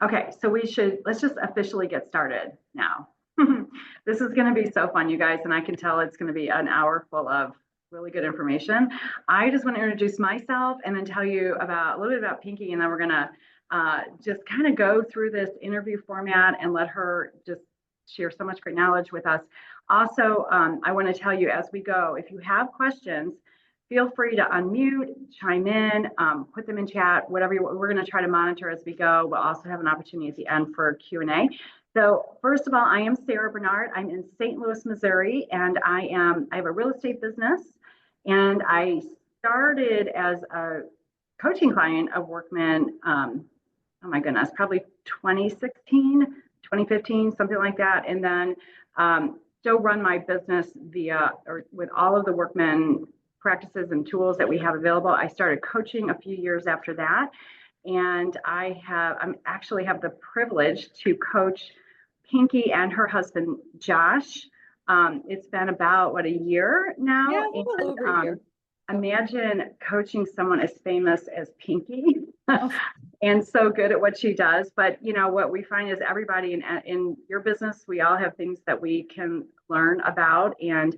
Okay, so let's just officially get started now. This is going to be so fun, you guys, and I can tell it's going to be an hour full of really good information. I just want to introduce myself and then tell you about a little bit about Pinky, and then we're going to just kind of go through this interview format and let her just share so much great knowledge with us. Also, I want to tell you as we go, if you have questions, feel free to unmute, chime in, put them in chat, whatever we're going to try to monitor as we go. We'll also have an opportunity at the end for Q&A. So first of all, I am Sarah Bernard. I'm in St. Louis, Missouri, and I have a real estate business. And I started as a coaching client of Workman, oh my goodness, probably 2016, 2015, something like that. And then still run my business with all of the Workman practices and tools that we have available. I started coaching a few years after that. And I'm actually have the privilege to coach Pinky and her husband, Josh. It's been about, a year now? Yeah, a little over a year. Imagine coaching someone as famous as Pinky Oh, and so good at what she does. But, what we find is everybody in your business, we all have things that we can learn about and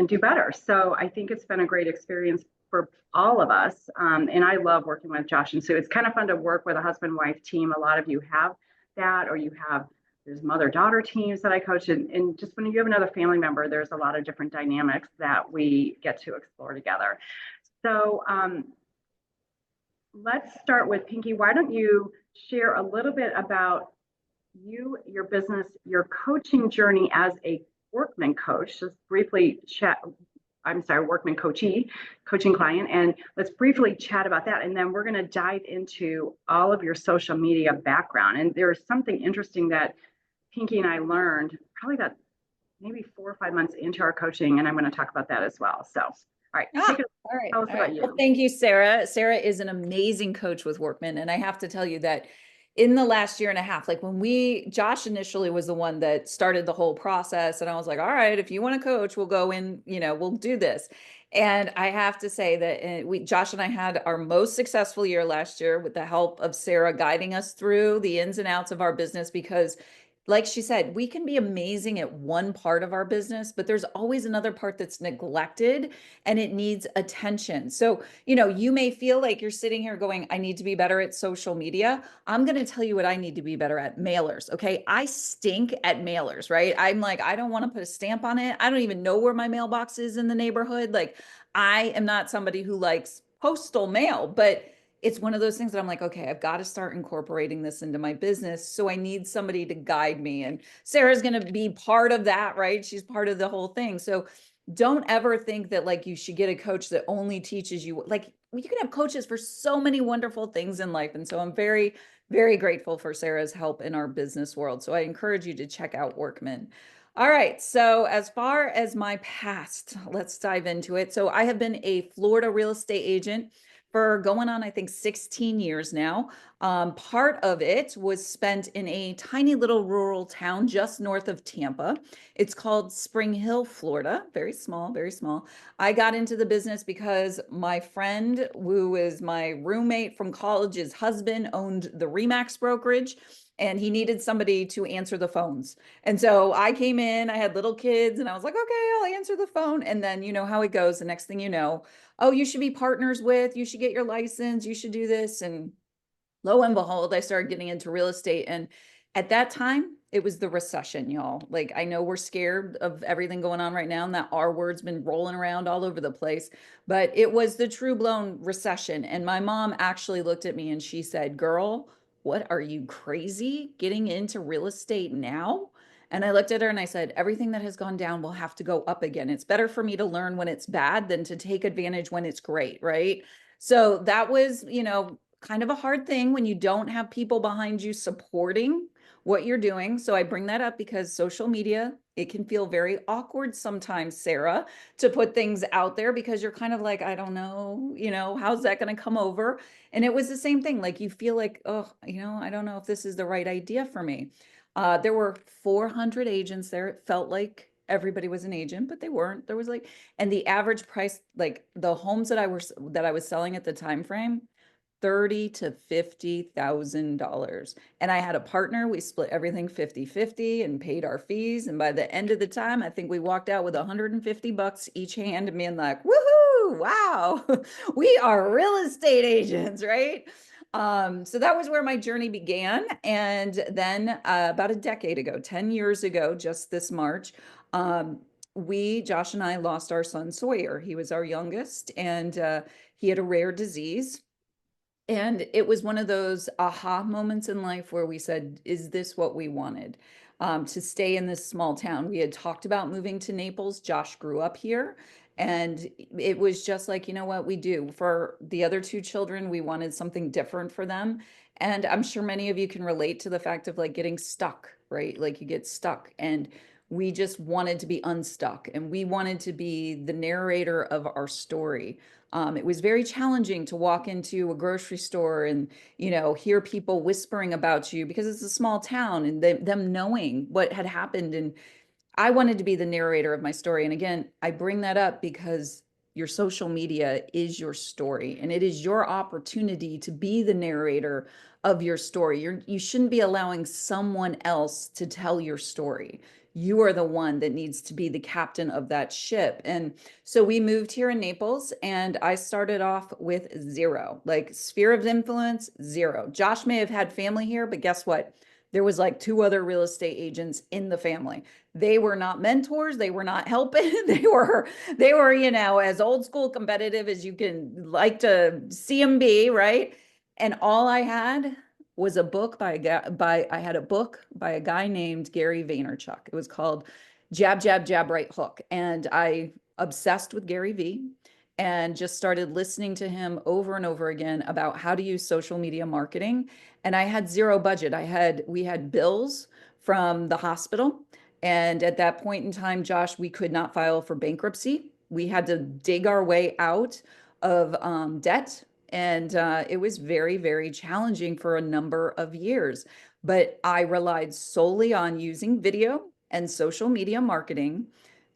do better. So I think it's been a great experience for all of us. And I love working with Josh and Sue. It's kind of fun to work with a husband-wife team. A lot of you have that, or there's mother-daughter teams that I coach. And just when you have another family member, there's a lot of different dynamics that we get to explore together. So let's start with Pinky. Why don't you share a little bit about you, your business, your coaching journey as a Workman coach. Just briefly chat. I'm sorry, Workman coaching client. And let's briefly chat about that. And then we're going to dive into all of your social media background. And there's something interesting that Pinky and I learned probably about maybe 4 or 5 months into our coaching. And I'm going to talk about that as well. So, all right. all right. Tell us All about right. you. Well, thank you, Sarah. Sarah is an amazing coach with Workman. And I have to tell you that in the last year and a half, like Josh initially was the one that started the whole process. And I was like, all right, if you want to coach, we'll go in, we'll do this. And I have to say that Josh and I had our most successful year last year with the help of Sarah guiding us through the ins and outs of our business, because like she said, we can be amazing at one part of our business, but there's always another part that's neglected and it needs attention. So, you may feel like you're sitting here going, I need to be better at social media. I'm going to tell you what I need to be better at: mailers. Okay. I stink at mailers, right? I'm like, I don't want to put a stamp on it. I don't even know where my mailbox is in the neighborhood. Like, I am not somebody who likes postal mail, but it's one of those things that I'm like, okay, I've got to start incorporating this into my business. So I need somebody to guide me. And Sarah's going to be part of that, right? She's part of the whole thing. So don't ever think that like you should get a coach that only teaches you, like you can have coaches for so many wonderful things in life. And so I'm very, very grateful for Sarah's help in our business world. So I encourage you to check out Workman. All right. So as far as my past, let's dive into it. So I have been a Florida real estate agent for going on, I think, 16 years now. Part of it was spent in a tiny little rural town just north of Tampa. It's called Spring Hill, Florida. Very small, very small. I got into the business because my friend, who is my roommate from college's husband, owned the Remax brokerage, and he needed somebody to answer the phones. And so I came in, I had little kids, and I was like, okay, I'll answer the phone. And then you know how it goes. The next thing you know, oh, you should be partners with, you should get your license, you should do this. And lo and behold, I started getting into real estate. And at that time, it was the recession, y'all. Like, I know we're scared of everything going on right now, and that R word's been rolling around all over the place, but it was the true blown recession. And my mom actually looked at me and she said, girl, what, are you crazy getting into real estate now? And I looked at her and I said, everything that has gone down will have to go up again. It's better for me to learn when it's bad than to take advantage when it's great, right? So that was, kind of a hard thing when you don't have people behind you supporting what you're doing. So I bring that up because social media, it can feel very awkward sometimes, Sarah, to put things out there because you're kind of like, I don't know, how's that going to come over? And it was the same thing. Like you feel like, oh, I don't know if this is the right idea for me. There were 400 agents there. It felt like everybody was an agent, but they weren't. There was and the average price, like the homes that I was selling at the time frame, 30 to $50,000. And I had a partner. We split everything 50-50 and paid our fees. And by the end of the time, I think we walked out with 150 bucks each hand and being like, woohoo, wow, we are real estate agents, right? So that was where my journey began. And then about a decade ago, 10 years ago, just this March, Josh and I lost our son Sawyer. He was our youngest, and he had a rare disease. And it was one of those aha moments in life where we said, is this what we wanted? To stay in this small town. We had talked about moving to Naples. Josh grew up here. And it was just like, you know what we do for the other two children, we wanted something different for them. And I'm sure many of you can relate to the fact of like getting stuck, right? Like you get stuck. And we just wanted to be unstuck and we wanted to be the narrator of our story. It was very challenging to walk into a grocery store and, hear people whispering about you because it's a small town and them knowing what had happened. And I wanted to be the narrator of my story. And again, I bring that up because your social media is your story and it is your opportunity to be the narrator of your story. You shouldn't be allowing someone else to tell your story. You are the one that needs to be the captain of that ship. And so we moved here in Naples and I started off with zero, like sphere of influence, zero. Josh may have had family here, but guess what? There was like two other real estate agents in the family. They were not mentors. They were not helping. They were, as old school competitive as you can like to see them be, right? And all I had was a book I had a book by a guy named Gary Vaynerchuk. It was called Jab, Jab, Jab, Right Hook. And I obsessed with Gary V and just started listening to him over and over again about how to use social media marketing. And I had zero budget. We had bills from the hospital. And at that point in time, Josh, we could not file for bankruptcy. We had to dig our way out of debt. And it was very, very challenging for a number of years. But I relied solely on using video and social media marketing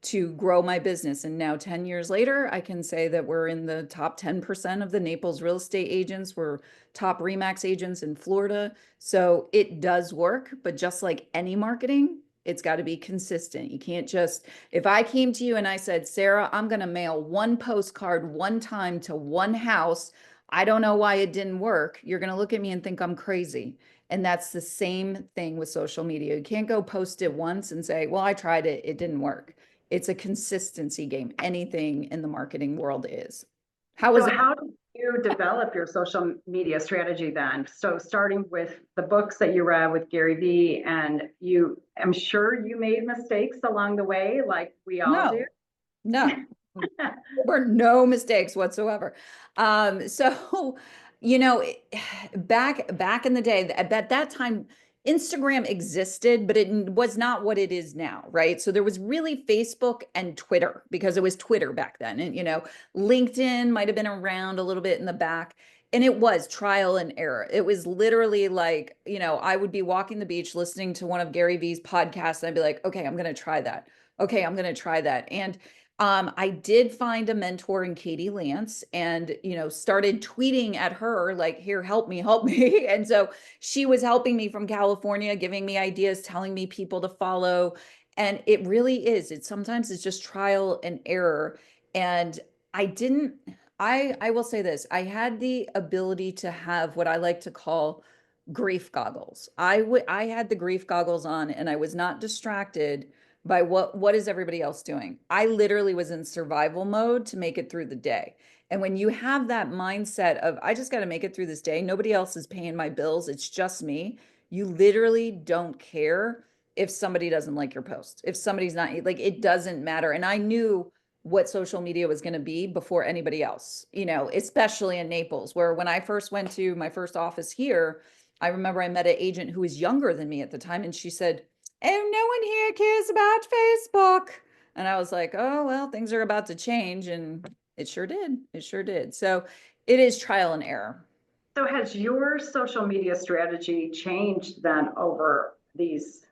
to grow my business. And now 10 years later, I can say that we're in the top 10% of the Naples real estate agents. We're top Remax agents in Florida. So it does work, but just like any marketing, it's got to be consistent. You can't just, if I came to you and I said, Sarah, I'm going to mail one postcard one time to one house, I don't know why it didn't work. You're going to look at me and think I'm crazy. And that's the same thing with social media. You can't go post it once and say, well, I tried it, it didn't work. It's a consistency game. Anything in the marketing world is. How So is it? how did you develop your social media strategy then? So starting with the books that you read with Gary Vee, and I'm sure you made mistakes along the way, like we all do. No, there were no mistakes whatsoever. So, you know, back in the day, at that time, Instagram existed, but it was not what it is now, right? So there was really Facebook and Twitter because it was Twitter back then. And, LinkedIn might have been around a little bit in the back. And it was trial and error. It was literally like, I would be walking the beach listening to one of Gary Vee's podcasts, and I'd be like, okay, I'm going to try that. Okay, I'm going to try that. And I did find a mentor in Katie Lance and, started tweeting at her like, here, help me, help me. And so she was helping me from California, giving me ideas, telling me people to follow. And it really is. Sometimes it's just trial and error. And I will say this, I had the ability to have what I like to call grief goggles. I had the grief goggles on and I was not distracted by what is everybody else doing. I literally was in survival mode to make it through the day. And when you have that mindset of I just got to make it through this day, nobody else is paying my bills, it's just me, you literally don't care if somebody doesn't like your post. If somebody's not like, it doesn't matter. And I knew what social media was going to be before anybody else, especially in Naples, where when I first went to my first office here, I remember I met an agent who was younger than me at the time, and she said, oh, no one here cares about Facebook. And I was like, oh, well, things are about to change. And it sure did. It sure did. So it is trial and error. So has your social media strategy changed then over these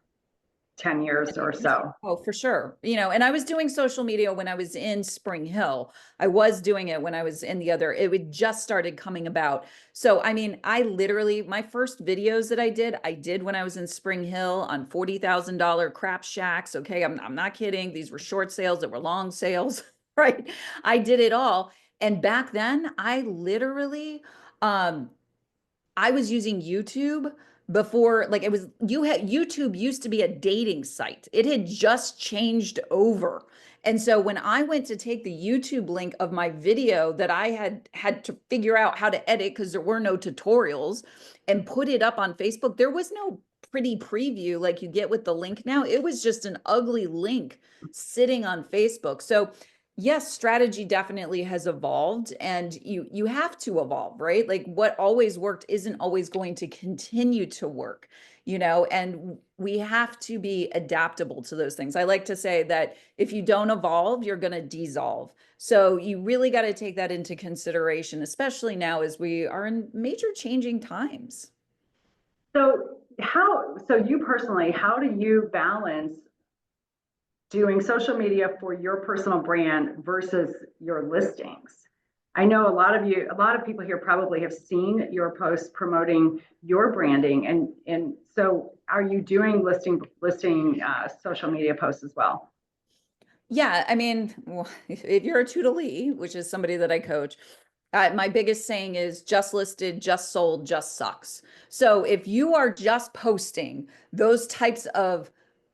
10 years or so. Oh, for sure. And I was doing social media when I was in Spring Hill. I was doing it when I was in the other, it would just started coming about. So, I mean, I literally, my first videos that I did when I was in Spring Hill on $40,000 crap shacks. Okay. I'm not kidding. These were short sales that were long sales, right? I did it all. And back then I literally, um, I was using YouTube before, like, it was, YouTube used to be a dating site. It had just changed over. And so when I went to take the YouTube link of my video that I had to figure out how to edit because there were no tutorials, and put it up on Facebook, there was no pretty preview like you get with the link now. It was just an ugly link sitting on Facebook. So yes, strategy definitely has evolved, and you have to evolve, right? Like what always worked isn't always going to continue to work, and we have to be adaptable to those things. I like to say that if you don't evolve, you're going to dissolve. So you really got to take that into consideration, especially now as we are in major changing times. So you personally, how do you balance doing social media for your personal brand versus your listings? I know a lot of people here probably have seen your posts promoting your branding, and so are you doing listing social media posts as well? Yeah, I mean, well, if you're a Toodlee, which is somebody that I coach, my biggest saying is just listed, just sold, just sucks. So if you are just posting those types of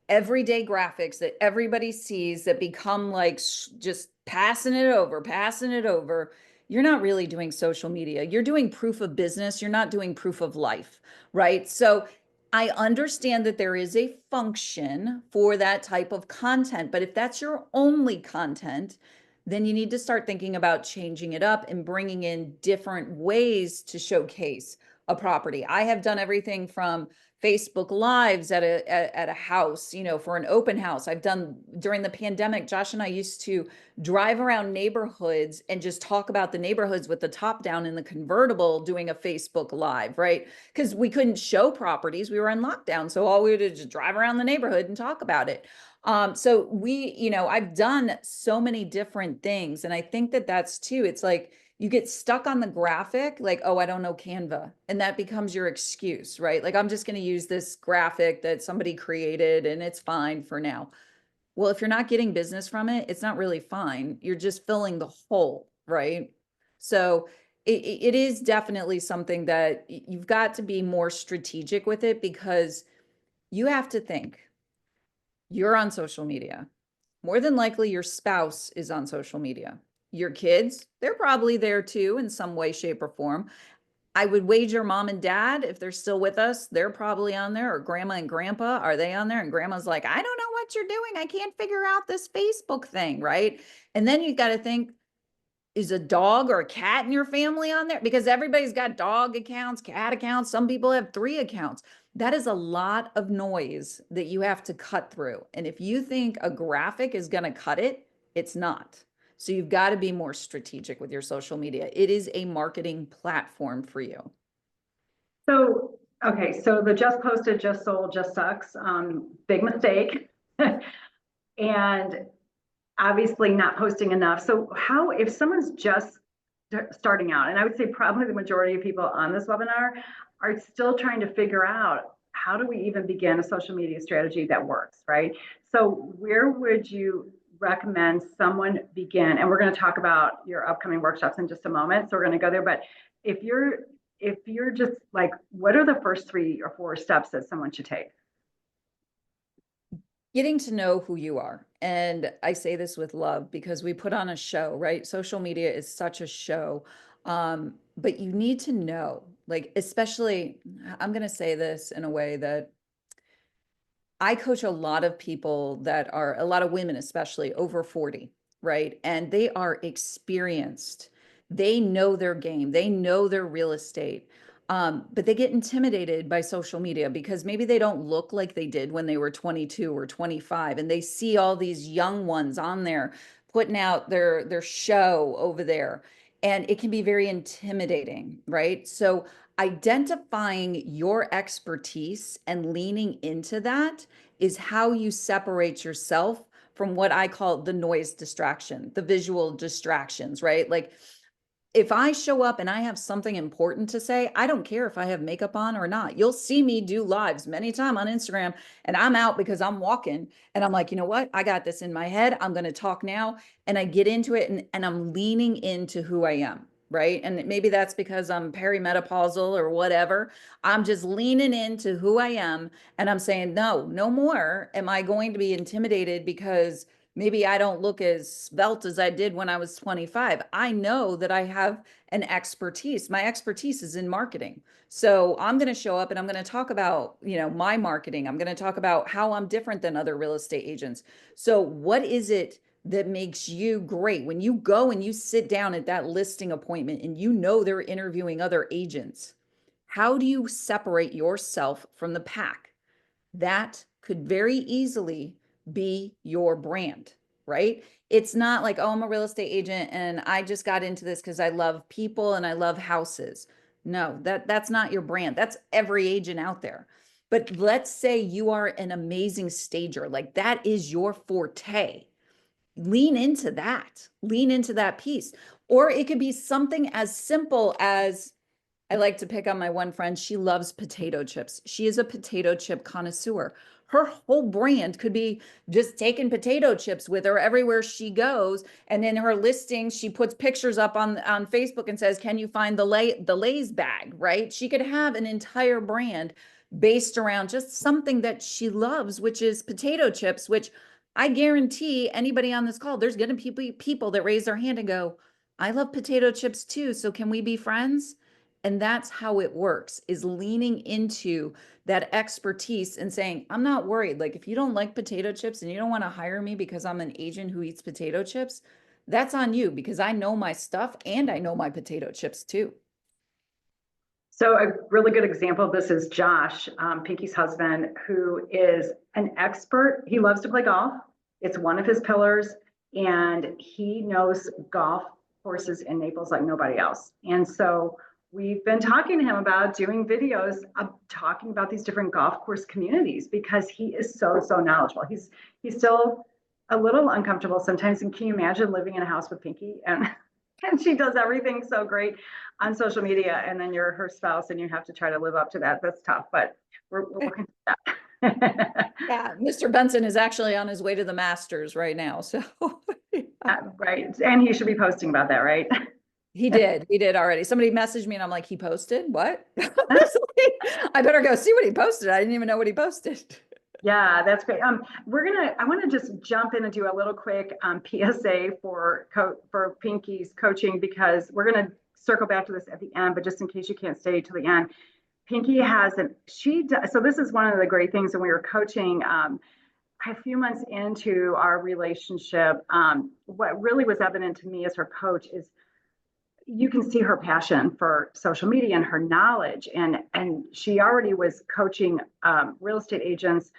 everyday graphics that everybody sees that become like just passing it over, you're not really doing social media. You're doing proof of business. You're not doing proof of life, right? So I understand that there is a function for that type of content, but if that's your only content, then you need to start thinking about changing it up and bringing in different ways to showcase a property. I have done everything from Facebook Lives at a house, for an open house. I've done during the pandemic. Josh and I used to drive around neighborhoods and just talk about the neighborhoods with the top down in the convertible, doing a Facebook Live, right? Because we couldn't show properties, we were in lockdown, so all we would do is just drive around the neighborhood and talk about it. So I've done so many different things, and I think that that's too. It's like you get stuck on the graphic, like, oh, I don't know Canva. And that becomes your excuse, right? Like, I'm just going to use this graphic that somebody created and it's fine for now. Well, if you're not getting business from it, it's not really fine. You're just filling the hole, right? So it is definitely something that you've got to be more strategic with it, because you have to think you're on social media. More than likely, your spouse is on social media. Your kids, they're probably there too in some way, shape, or form. I would wager mom and dad, if they're still with us, they're probably on there, or grandma and grandpa, are they on there? And grandma's like, I don't know what you're doing. I can't figure out this Facebook thing, right? And then you've got to think, is a dog or a cat in your family on there? Because everybody's got dog accounts, cat accounts. Some people have 3 accounts. That is a lot of noise that you have to cut through. And if you think a graphic is going to cut it, it's not. So you've got to be more strategic with your social media. It is a marketing platform for you. So, okay, so the just posted, just sold, just sucks. Big mistake. And obviously not posting enough. So how, if someone's just starting out, and I would say probably the majority of people on this webinar are still trying to figure out, how do we even begin a social media strategy that works, right? So where would you recommend someone begin? And we're going to talk about your upcoming workshops in just a moment. So we're going to go there. But if you're just like, what are the first 3 or 4 steps that someone should take? Getting to know who you are. And I say this with love because we put on a show, right? Social media is such a show. But you need to know, like, especially, I'm going to say this in a way that I coach a lot of people that are, a lot of women, especially over 40, right? And they are experienced. They know their game, they know their real estate. But they get intimidated by social media because maybe they don't look like they did when they were 22 or 25, and they see all these young ones on there putting out their show over there. And it can be very intimidating, right? So Identifying your expertise and leaning into that is how you separate yourself from what I call the noise distraction, the visual distractions, right? Like if I show up and I have something important to say, I don't care if I have makeup on or not. You'll see me do lives many times on Instagram and I'm out because I'm walking and I'm like, you know what? I got this in my head. I'm going to talk now. And I get into it and I'm leaning into who I am. Right. And maybe that's because I'm perimenopausal or whatever. I'm just leaning into who I am. And I'm saying, no, no more am I going to be intimidated because maybe I don't look as svelte as I did when I was 25. I know that I have an expertise. My expertise is in marketing. So I'm going to show up and I'm going to talk about, my marketing. I'm going to talk about how I'm different than other real estate agents. So what is it that makes you great when you go and you sit down at that listing appointment and they're interviewing other agents? How do you separate yourself from the pack? That could very easily be your brand, right? It's not like, oh, I'm a real estate agent and I just got into this because I love people and I love houses. No, that's not your brand. That's every agent out there. But let's say you are an amazing stager, like that is your forte. Lean into that piece. Or it could be something as simple as I like to pick on my one friend. She loves potato chips. She is a potato chip connoisseur. Her whole brand could be just taking potato chips with her everywhere she goes. And then her listings, she puts pictures up on Facebook and says, can you find the Lay's bag, right? She could have an entire brand based around just something that she loves, which is potato chips, which I guarantee anybody on this call, there's going to be people that raise their hand and go, I love potato chips too. So can we be friends? And that's how it works, is leaning into that expertise and saying, I'm not worried. Like if you don't like potato chips and you don't want to hire me because I'm an agent who eats potato chips, that's on you because I know my stuff and I know my potato chips too. So a really good example of this is Josh, Pinky's husband, who is an expert. He loves to play golf. It's one of his pillars, and he knows golf courses in Naples like nobody else. And so we've been talking to him about doing videos of talking about these different golf course communities because he is so knowledgeable. He's still a little uncomfortable sometimes. And can you imagine living in a house with Pinky and she does everything so great on social media, and then you're her spouse and you have to try to live up to that. That's tough, but we're working through that. Yeah, Mr. Benson is actually on his way to the Masters right now. So Right. And he should be posting about that, right? he did already. Somebody messaged me and I'm like, he posted what? I better go see what he posted. I didn't even know what he posted. Yeah, that's great. I want to just jump in and do a little quick PSA for Pinky's coaching, because we're going to circle back to this at the end, but just in case you can't stay to the end, Pinky so this is one of the great things when we were coaching a few months into our relationship. What really was evident to me as her coach is you can see her passion for social media and her knowledge, and she already was coaching real estate agents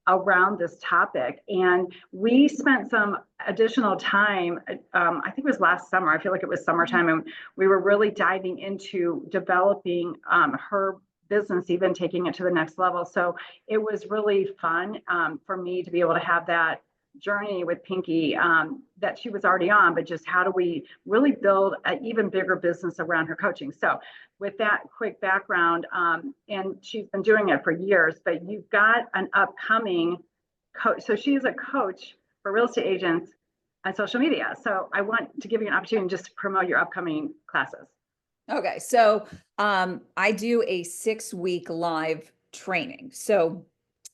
around this topic, and we spent some additional time. I think it was last summer. I feel like it was summertime, and we were really diving into developing her business, even taking it to the next level. So it was really fun for me to be able to have that journey with Pinky that she was already on, but just how do we really build an even bigger business around her coaching. So with that quick background, and she's been doing it for years, but you've got an upcoming coach. So she is a coach for real estate agents on social media. So I want to give you an opportunity just to promote your upcoming classes. Okay. So I do a 6-week live training. So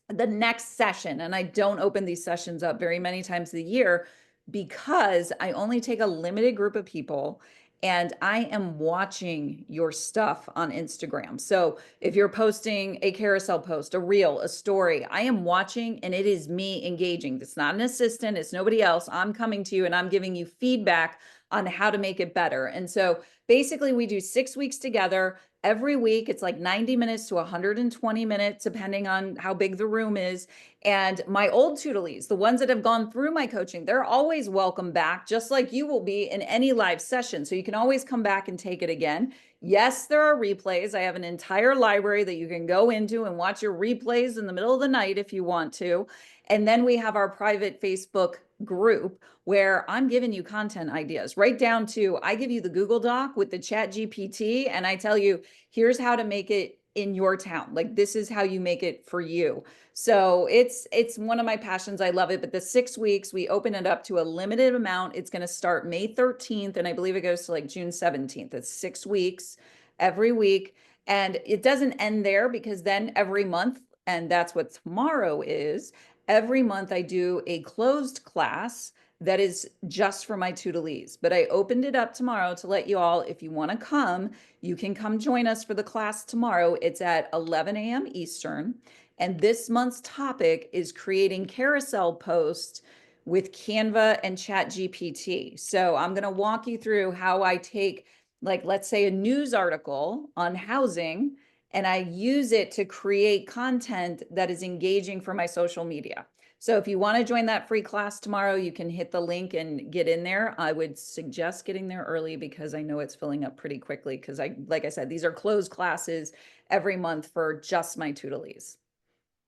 the next session, and I don't open these sessions up very many times a year because I only take a limited group of people and I am watching your stuff on Instagram. So if you're posting a carousel post, a reel, a story, I am watching and it is me engaging. It's not an assistant, it's nobody else. I'm coming to you and I'm giving you feedback on how to make it better. And so basically we do 6 weeks together. Every week it's like 90 minutes to 120 minutes, depending on how big the room is. And my old tutorlees, the ones that have gone through my coaching, they're always welcome back, just like you will be in any live session. So you can always come back and take it again. Yes, there are replays. I have an entire library that you can go into and watch your replays in the middle of the night if you want to. And then we have our private Facebook group where I'm giving you content ideas, right down to I give you the Google Doc with the Chat GPT and I tell you, here's how to make it in your town. Like this is how you make it for you. So it's one of my passions. I love it. But the 6 weeks, we open it up to a limited amount. It's going to start May 13th, and I believe it goes to like June 17th. It's 6 weeks every week. And it doesn't end there because then every month, and that's what tomorrow is, every month I do a closed class that is just for my tutorlees. But I opened it up tomorrow to let you all, if you want to come, you can come join us for the class tomorrow. It's at 11 a.m. Eastern. And this month's topic is creating carousel posts with Canva and Chat GPT. So I'm going to walk you through how I take, like, let's say a news article on housing, and I use it to create content that is engaging for my social media. So if you want to join that free class tomorrow, you can hit the link and get in there. I would suggest getting there early because I know it's filling up pretty quickly because like I said, these are closed classes every month for just my tutorlees.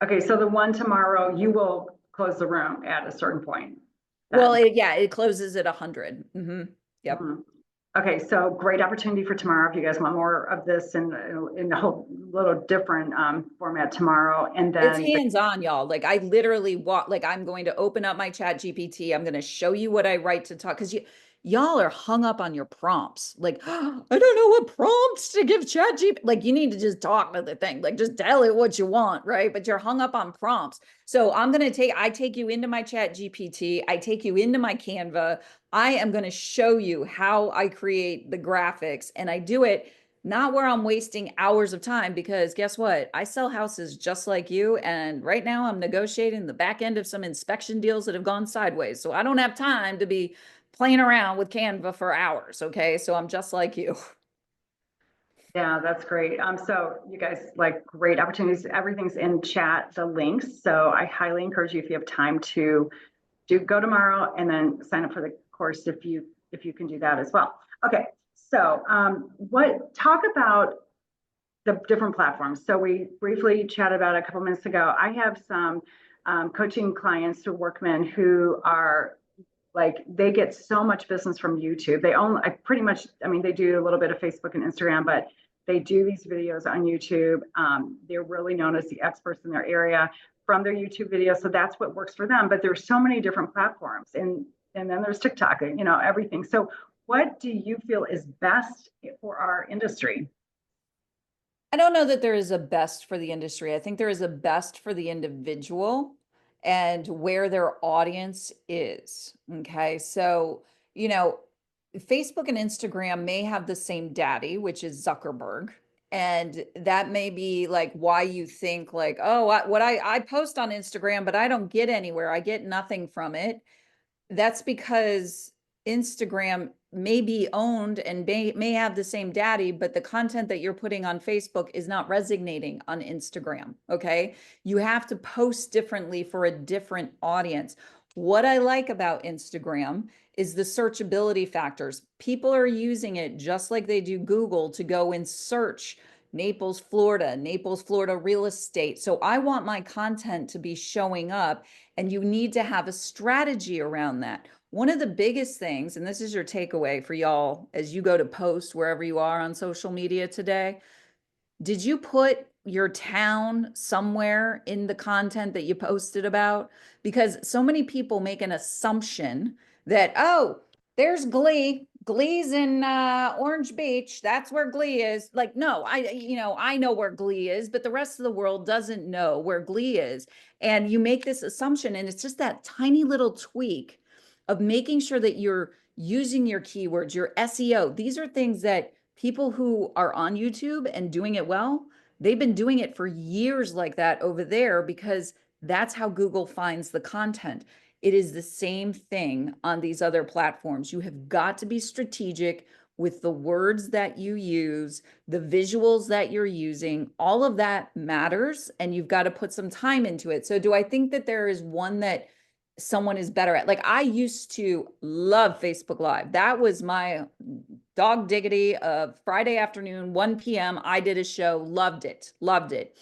Okay, so the one tomorrow, you will close the room at a certain point. Well, it closes at 100. Yep. Mhm. Okay, so great opportunity for tomorrow. If you guys want more of this in a whole little different format tomorrow, and It's then hands-on, y'all. Like I literally walk, like I'm going to open up my Chat GPT. I'm going to show you what I write to talk because y'all are hung up on your prompts. Like, oh, I don't know what prompts to give Chat GPT. Like you need to just talk to the thing. Like just tell it what you want, right? But you're hung up on prompts. So I take you into my Chat GPT. I take you into my Canva. I am going to show you how I create the graphics, and I do it not where I'm wasting hours of time, because guess what? I sell houses just like you. And right now I'm negotiating the back end of some inspection deals that have gone sideways. So I don't have time to be playing around with Canva for hours. Okay. So I'm just like you. yeah, that's great. So you guys, like, great opportunities. Everything's in chat, the links. So I highly encourage you, if you have time, to go tomorrow and then sign up for the course if you can do that as well. Okay. So talk about the different platforms. So we briefly chatted about a couple minutes ago. I have some coaching clients through Workman who are like, they get so much business from YouTube. I mean, they do a little bit of Facebook and Instagram, but they do these videos on YouTube. They're really known as the experts in their area from their YouTube videos. So that's what works for them. But there's so many different platforms, and then there's TikTok, everything. So what do you feel is best for our industry? I don't know that there is a best for the industry. I think there is a best for the individual and where their audience is. Okay. So, Facebook and Instagram may have the same daddy, which is Zuckerberg. And that may be like why you think like, oh, I post on Instagram, but I don't get anywhere. I get nothing from it. That's because Instagram may be owned and may have the same daddy, but the content that you're putting on Facebook is not resonating on Instagram. Okay. You have to post differently for a different audience. What I like about Instagram is the searchability factors. People are using it just like they do Google to go and search Naples, Florida real estate. So I want my content to be showing up, and you need to have a strategy around that. One of the biggest things, and this is your takeaway for y'all as you go to post wherever you are on social media today, did you put your town somewhere in the content that you posted about? Because so many people make an assumption that, oh, there's Glee. Glee's in Orange Beach. That's where Glee is. Like, no, I know where Glee is, but the rest of the world doesn't know where Glee is. And you make this assumption, and it's just that tiny little tweak of making sure that you're using your keywords, your SEO. These are things that people who are on YouTube and doing it well, they've been doing it for years like that over there because that's how Google finds the content. It is the same thing on these other platforms. You have got to be strategic with the words that you use, the visuals that you're using. All of that matters, and you've got to put some time into it. So do I think that there is one that someone is better at? Like, I used to love Facebook Live. That was my dog diggity of Friday afternoon, 1 p.m. I did a show, loved it, loved it.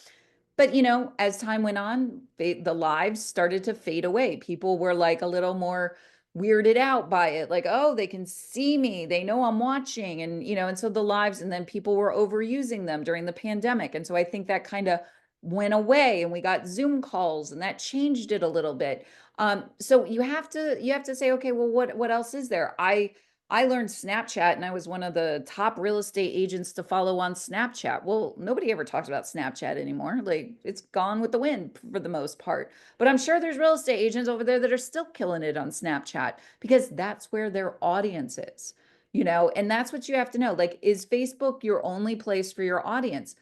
But, you know, as time went on, the lives started to fade away. People were like a little more weirded out by it. Like, oh, they can see me. They know I'm watching. And, you know, and so the lives, and then people were overusing them during the pandemic. And so I think that kind of went away, and we got Zoom calls, and that changed it a little bit. So you have to say, okay, well, what else is there? I learned Snapchat, and I was one of the top real estate agents to follow on Snapchat. Well, nobody ever talks about Snapchat anymore. Like, it's gone with the wind for the most part. But I'm sure there's real estate agents over there that are still killing it on Snapchat, because that's where their audience is, you know, and that's what you have to know. Like, is Facebook your only place for your audience?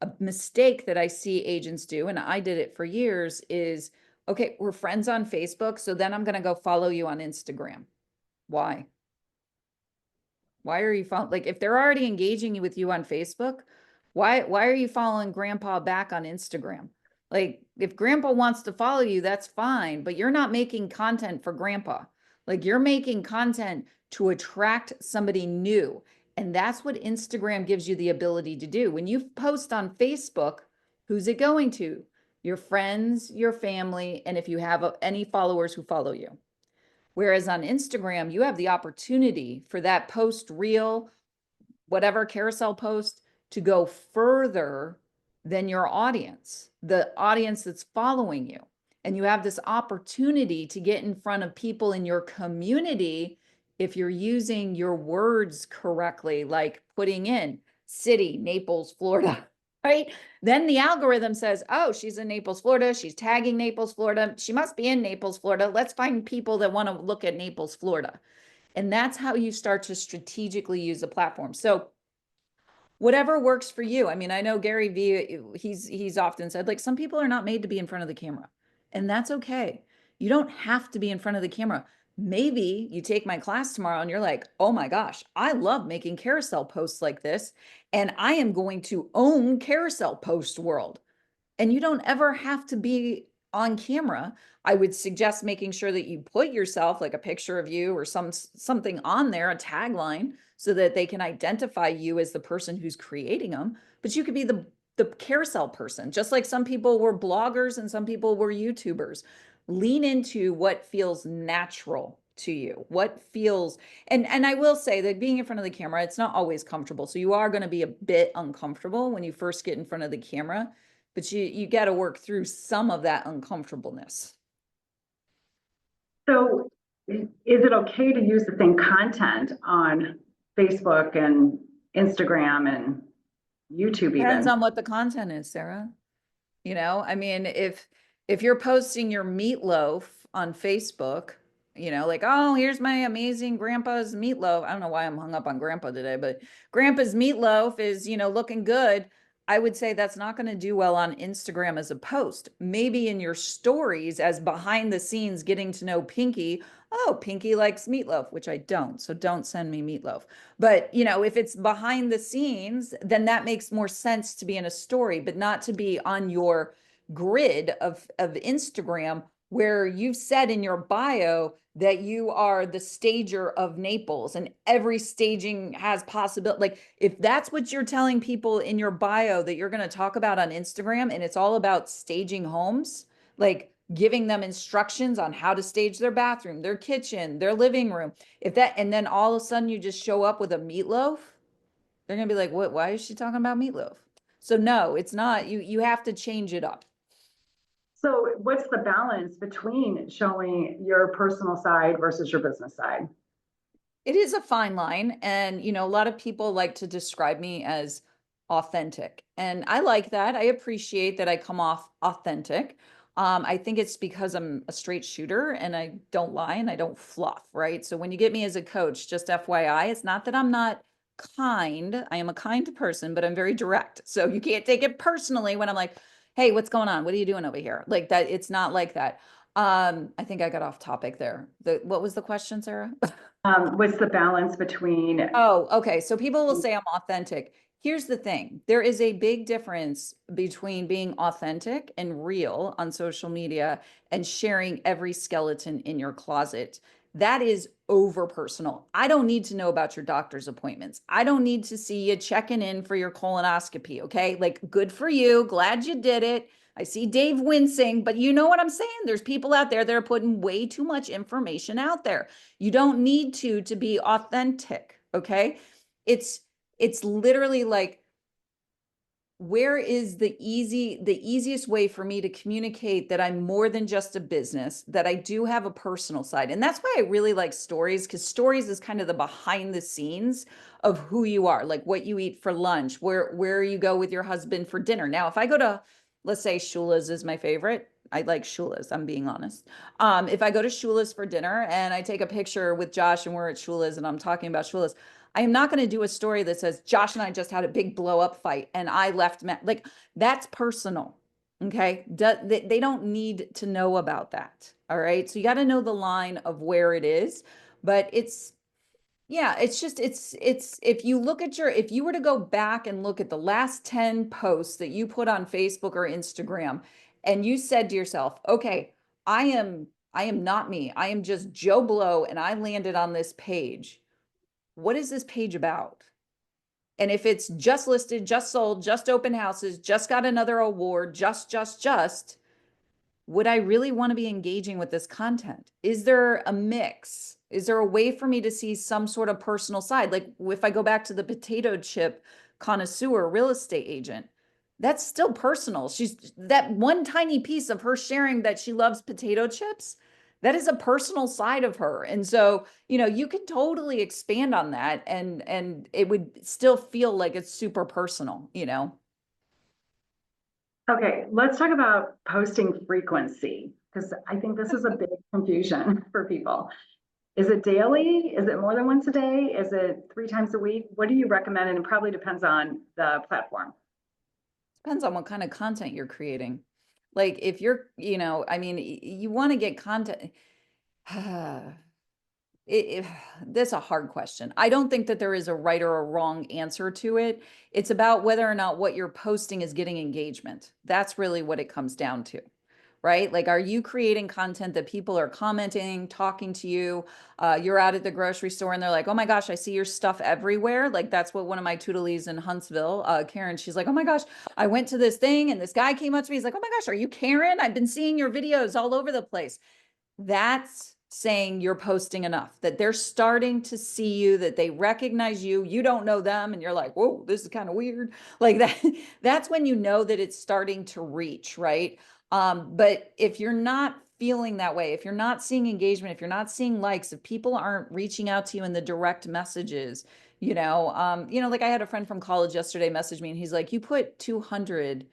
A mistake that I see agents do, and I did it for years, is, okay, we're friends on Facebook, so then I'm going to go follow you on Instagram. Why? Why are you following? Like, if they're already engaging with you on Facebook, why are you following grandpa back on Instagram? Like, if grandpa wants to follow you, that's fine, but you're not making content for grandpa. Like, you're making content to attract somebody new. And that's what Instagram gives you the ability to do. When you post on Facebook, who's it going to? Your friends, your family, and if you have any followers who follow you. Whereas on Instagram, you have the opportunity for that post, reel, whatever carousel post, to go further than your audience, the audience that's following you. And you have this opportunity to get in front of people in your community if you're using your words correctly, like putting in city, Naples, Florida, right? Then the algorithm says, oh, she's in Naples, Florida. She's tagging Naples, Florida. She must be in Naples, Florida. Let's find people that want to look at Naples, Florida. And that's how you start to strategically use the platform. So whatever works for you. I mean, I know Gary Vee, he's often said, like, some people are not made to be in front of the camera, and that's okay. You don't have to be in front of the camera. Maybe you take my class tomorrow and you're like, oh my gosh, I love making carousel posts like this, and I am going to own carousel post world. And you don't ever have to be on camera. I would suggest making sure that you put yourself, like a picture of you or something on there, a tagline, so that they can identify you as the person who's creating them. But you could be the carousel person, just like some people were bloggers and some people were YouTubers. Lean into what feels natural to you, what feels, and I will say that being in front of the camera, it's not always comfortable. So you are going to be a bit uncomfortable when you first get in front of the camera, but you got to work through some of that uncomfortableness. So is it okay to use the same content on Facebook and Instagram and YouTube Depends even? on what the content is, Sarah. You know, I mean, if you're posting your meatloaf on Facebook, you know, like, oh, here's my amazing grandpa's meatloaf. I don't know why I'm hung up on grandpa today, but grandpa's meatloaf is, you know, looking good. I would say that's not going to do well on Instagram as a post. Maybe in your stories as behind the scenes getting to know Pinky. Oh, Pinky likes meatloaf, which I don't. So don't send me meatloaf. But, you know, if it's behind the scenes, then that makes more sense to be in a story, but not to be on your grid of Instagram, where you've said in your bio that you are the stager of Naples, and every staging has possibility. Like, if that's what you're telling people in your bio that you're going to talk about on Instagram, and it's all about staging homes, like giving them instructions on how to stage their bathroom, their kitchen, their living room, if that, and then all of a sudden you just show up with a meatloaf, they're going to be like, what, why is she talking about meatloaf? So no, it's not. You have to change it up. So what's the balance between showing your personal side versus your business side? It is a fine line. And, you know, a lot of people like to describe me as authentic. And I like that. I appreciate that I come off authentic. I think it's because I'm a straight shooter and I don't lie and I don't fluff, right? So when you get me as a coach, just FYI, it's not that I'm not kind. I am a kind person, but I'm very direct. So you can't take it personally when I'm like, hey, what's going on? What are you doing over here? Like that. It's not like that. I think I got off topic there. What was the question, Sarah? What's the balance between, Oh, okay. So people will say I'm authentic. Here's the thing. There is a big difference between being authentic and real on social media and sharing every skeleton in your closet. That is over personal. I don't need to know about your doctor's appointments. I don't need to see you checking in for your colonoscopy. Okay. Like, good for you. Glad you did it. I see Dave wincing, but you know what I'm saying? There's people out there that are putting way too much information out there. You don't need to be authentic, okay? It's it's literally like, where is the easiest way for me to communicate that I'm more than just a business, that I do have a personal side. And that's why I really like stories, because stories is kind of the behind the scenes of who you are, like what you eat for lunch, where you go with your husband for dinner. Now, if I go to, let's say Shula's is my favorite. I like Shula's, I'm being honest. If I go to Shula's for dinner and I take a picture with Josh and we're at Shula's and I'm talking about Shula's, I am not going to do a story that says Josh and I just had a big blow up fight and I left like, that's personal. Okay. They don't need to know about that. All right. So you got to know the line of where it is, but yeah, it's just, if you look at if you were to go back and look at the last 10 posts that you put on Facebook or Instagram, and you said to yourself, okay, I am not me. I am just Joe Blow and I landed on this page. What is this page about? And if it's just listed, just sold, just open houses, just got another award, just, would I really want to be engaging with this content? Is there a mix? Is there a way for me to see some sort of personal side? Like if I go back to the potato chip connoisseur real estate agent, that's still personal. She's that one tiny piece of her sharing that she loves potato chips. That is a personal side of her. And so, you can totally expand on that and it would still feel like it's super personal. okay, let's talk about posting frequency, because I think this is a big confusion for people. Is it daily? Is it more than once a day? Is it 3 times a week? What do you recommend? And it probably depends on the platform. Depends on what kind of content you're creating. Like if you're, I mean, you want to get content. it, that's a hard question. I don't think that there is a right or a wrong answer to it. It's about whether or not what you're posting is getting engagement. That's really what it comes down to, right? Like, are you creating content that people are commenting, talking to you? You're out at the grocery store and they're like, oh my gosh, I see your stuff everywhere. Like, that's what one of my Tootlies in Huntsville, Karen, she's like, oh my gosh, I went to this thing and this guy came up to me. He's like, oh my gosh, are you Karen? I've been seeing your videos all over the place. That's saying you're posting enough, that they're starting to see you, that they recognize you. You don't know them and you're like, whoa, this is kind of weird. Like that, that's when you know that it's starting to reach, right? But if you're not feeling that way, if you're not seeing engagement, if you're not seeing likes, if people aren't reaching out to you in the direct messages, like I had a friend from college yesterday message me and he's like, you put 200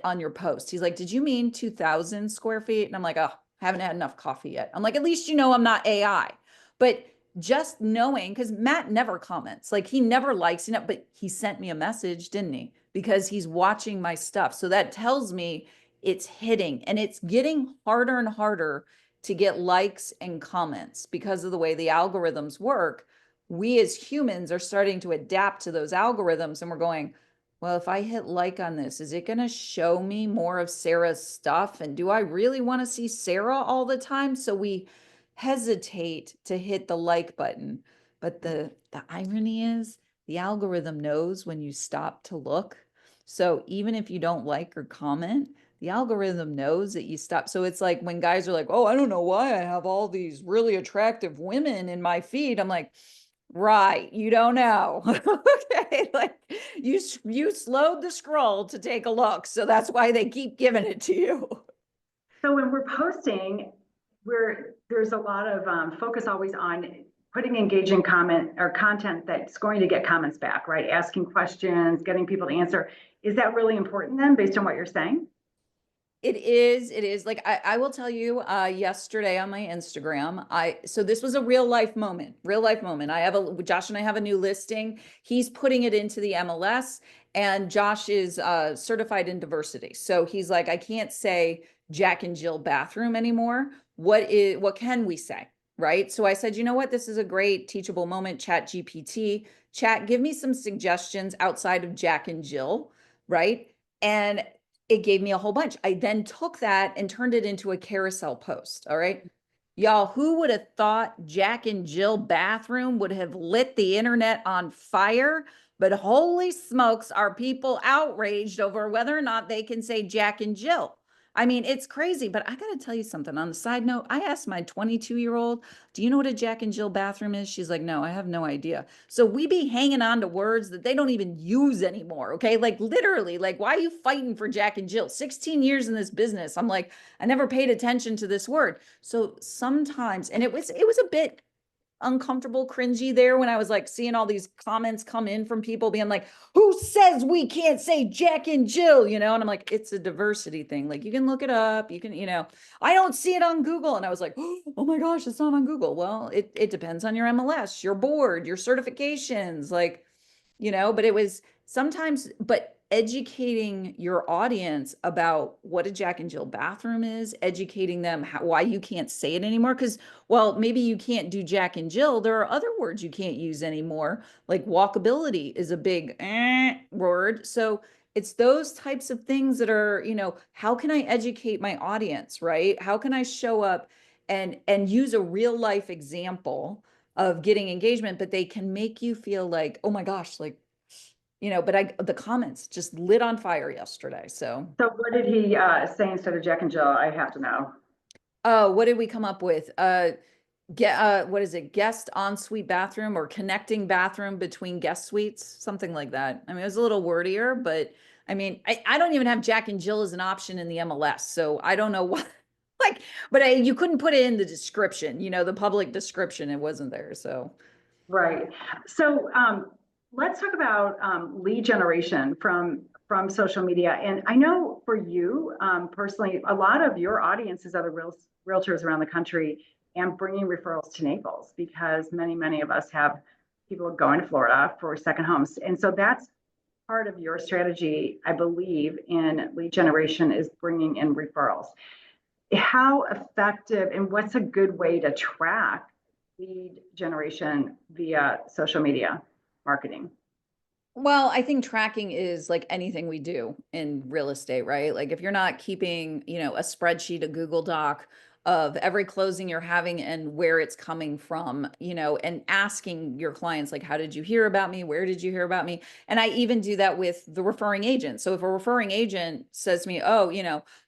on your post. He's like, did you mean 2,000 square feet? And I'm like, oh, haven't had enough coffee yet. I'm like, at least I'm not AI. But just knowing, because Matt never comments, like he never likes, but he sent me a message, didn't he? Because he's watching my stuff. So that tells me it's hitting, and it's getting harder and harder to get likes and comments because of the way the algorithms work. We as humans are starting to adapt to those algorithms, and we're going, well, if I hit like on this, is it going to show me more of Sarah's stuff? And do I really want to see Sarah all the time? So we hesitate to hit the like button. But the irony is the algorithm knows when you stop to look. So even if you don't like or comment, the algorithm knows that you stop. So it's like when guys are like, oh, I don't know why I have all these really attractive women in my feed. I'm like, right, you don't know. Okay, like you slowed the scroll to take a look, so that's why they keep giving it to you. So when we're posting, there's a lot of focus always on putting engaging comment or content that's going to get comments back, right? Asking questions, getting people to answer. Is that really important then, based on what you're saying? It is like, I will tell you, yesterday on my Instagram, so this was a real life moment. Josh and I have a new listing. He's putting it into the MLS, and Josh is certified in diversity. So he's like, I can't say Jack and Jill bathroom anymore. What can we say? Right. So I said, you know what? This is a great teachable moment. Chat GPT, chat, give me some suggestions outside of Jack and Jill. Right. And it gave me a whole bunch. I then took that and turned it into a carousel post. All right. Y'all, who would have thought Jack and Jill bathroom would have lit the internet on fire? But holy smokes, are people outraged over whether or not they can say Jack and Jill? I mean, it's crazy, but I got to tell you something. On the side note, I asked my 22-year-old, do you know what a Jack and Jill bathroom is? She's like, no, I have no idea. So we be hanging on to words that they don't even use anymore. Okay. Like literally, like, why are you fighting for Jack and Jill? 16 years in this business. I'm like, I never paid attention to this word. So sometimes, and it was a bit uncomfortable, cringy there when I was like seeing all these comments come in from people being like, who says we can't say Jack and Jill, you know? And I'm like, it's a diversity thing. Like you can look it up, you can, I don't see it on Google. And I was like, oh my gosh, it's not on Google. Well, it depends on your MLS, your board, your certifications, like, but it was sometimes, but educating your audience about what a Jack and Jill bathroom is, educating them why you can't say it anymore. Because, well, maybe you can't do Jack and Jill. There are other words you can't use anymore. Like walkability is a big word. So it's those types of things that are, how can I educate my audience, right? How can I show up and use a real life example of getting engagement, but they can make you feel like, oh my gosh, like, but the comments just lit on fire yesterday. So, So what did he say instead of Jack and Jill? I have to know. oh, what did we come up with? What is it? Guest ensuite bathroom or connecting bathroom between guest suites, something like that. I mean, it was a little wordier, but I mean, I don't even have Jack and Jill as an option in the MLS. So I don't know what, like, but you couldn't put it in the description, the public description. It wasn't there. So, Right. So let's talk about lead generation from social media. And I know for you personally, a lot of your audience is other realtors around the country and bringing referrals to Naples because many of us have people going to Florida for second homes. And so that's part of your strategy, I believe, in lead generation is bringing in referrals. How effective and what's a good way to track lead generation via social media marketing? well, I think tracking is like anything we do in real estate, right? Like if you're not keeping, a spreadsheet, a Google Doc of every closing you're having and where it's coming from, and asking your clients, like, how did you hear about me? Where did you hear about me? And I even do that with the referring agent. So if a referring agent says to me, oh,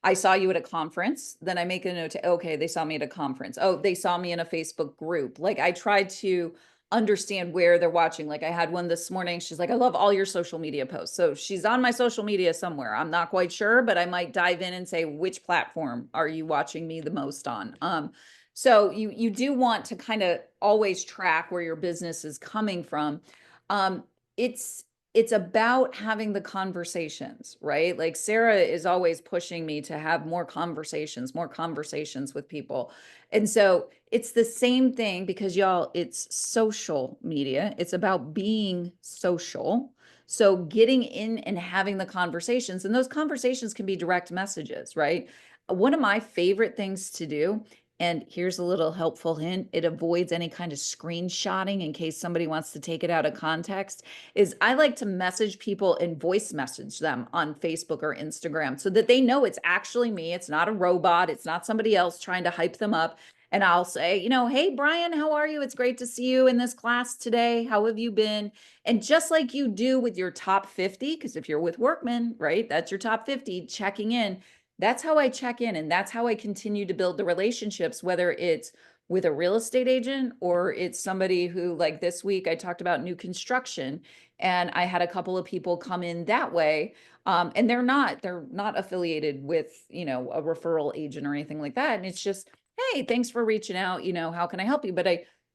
I saw you at a conference, then I make a note to, okay, they saw me at a conference. Oh, they saw me in a Facebook group. Like I try to understand where they're watching. Like I had one this morning. She's like, I love all your social media posts. So she's on my social media somewhere. I'm not quite sure, but I might dive in and say, which platform are you watching me the most on? So you do want to kind of always track where your business is coming from. Um, it's it's about having the conversations, right? Like Sarah is always pushing me to have more conversations with people. And so it's the same thing because y'all, it's social media. It's about being social. So getting in and having the conversations, and those conversations can be direct messages, right? One of my favorite things to do, and here's a little helpful hint, it avoids any kind of screenshotting in case somebody wants to take it out of context, is I like to message people and voice message them on Facebook or Instagram so that they know it's actually me. It's not a robot. It's not somebody else trying to hype them up. And I'll say, hey, Brian, how are you? It's great to see you in this class today. How have you been? And just like you do with your top 50, because if you're with Workman, right, that's your top 50 checking in. That's how I check in. And that's how I continue to build the relationships, whether it's with a real estate agent or it's somebody who, like this week, I talked about new construction and I had a couple of people come in that way. And they're not affiliated with, a referral agent or anything like that. And it's just, hey, thanks for reaching out. How can I help you? But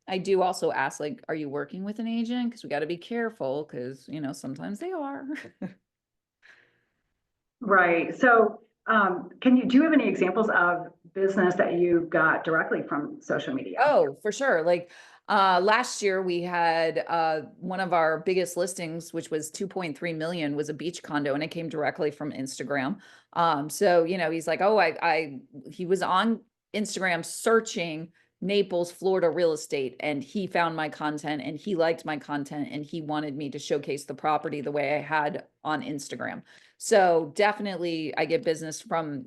I do also ask, like, are you working with an agent? Because we got to be careful because, sometimes they are. Right. So Do you have any examples of business that you got directly from social media? Oh, for sure. Like last year we had one of our biggest listings, which was 2.3 million, was a beach condo, and it came directly from Instagram. So he's like, oh, he was on Instagram searching Naples, Florida real estate, and he found my content and he liked my content and he wanted me to showcase the property the way I had on Instagram. So definitely I get business from,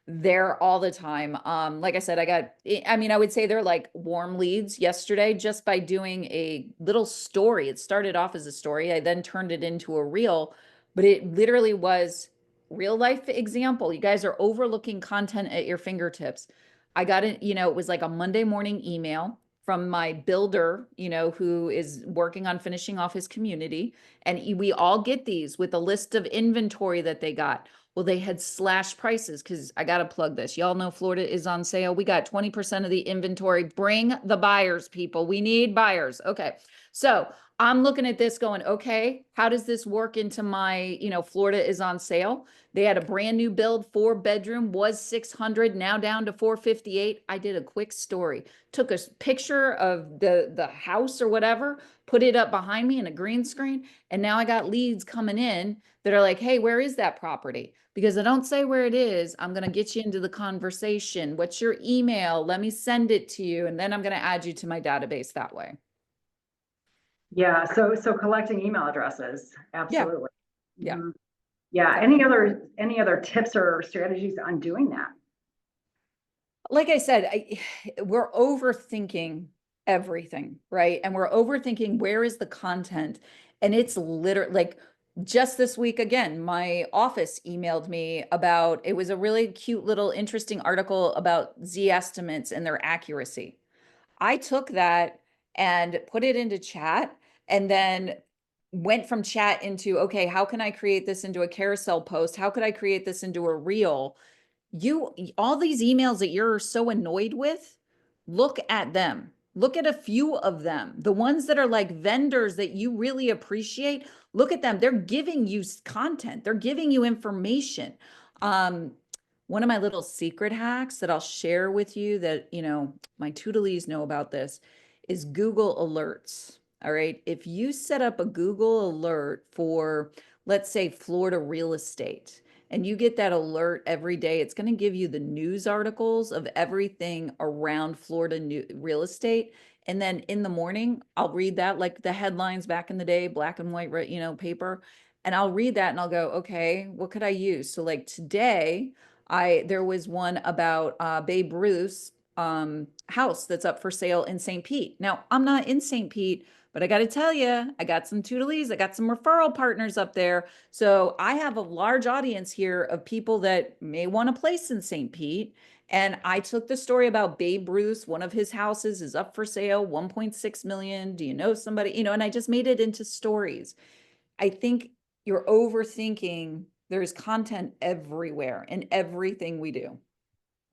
there all the time. Like I said, I would say they're like warm leads yesterday just by doing a little story. It started off as a story. I then turned it into a reel, but it literally was real life example. You guys are overlooking content at your fingertips. I got it, it was like a Monday morning email from my builder, who is working on finishing off his community. And we all get these with a list of inventory that they got. Well, they had slashed prices because I got to plug this. Y'all know Florida is on sale. We got 20% of the inventory. Bring the buyers, people. We need buyers. Okay. So I'm looking at this going, okay, how does this work into my, Florida is on sale? They had a brand new build, 4-bedroom, was 600, now down to 458. I did a quick story, took a picture of the house or whatever, put it up behind me in a green screen, and now I got leads coming in that are like, hey, where is that property? Because I don't say where it is, I'm going to get you into the conversation. What's your email? Let me send it to you. And then I'm going to add you to my database that way. Yeah, so collecting email addresses, Yeah. absolutely. Yeah. Mhm. Yeah. Any other tips or strategies on doing that? Like I said, we're overthinking everything, right? And we're overthinking where is the content. And it's literally like just this week, again, my office emailed me about it was a really cute little interesting article about Z estimates and their accuracy. I took that and put it into chat and then went from chat into, okay, how can I create this into a carousel post? How could I create this into a reel? All these emails that you're so annoyed with, look at them. Look at a few of them. The ones that are like vendors that you really appreciate, look at them. They're giving you content. They're giving you information. Um, One of my little secret hacks that I'll share with you that, my Tootlies know about this is Google Alerts. All right. If you set up a Google alert for, let's say, Florida real estate, and you get that alert every day, it's going to give you the news articles of everything around Florida real estate. And then in the morning, I'll read that, like the headlines back in the day, black and white, paper. And I'll read that and I'll go, okay, what could I use? So like today, there was one about Babe Ruth's house that's up for sale in St. Pete. Now, I'm not in St. Pete, but I got to tell you, I got some Tootlies, I got some referral partners up there. So I have a large audience here of people that may want a place in St. Pete. And I took the story about Babe Ruth, one of his houses is up for sale, 1.6 million. Do you know somebody? And I just made it into stories. I think you're overthinking. There's content everywhere in everything we do.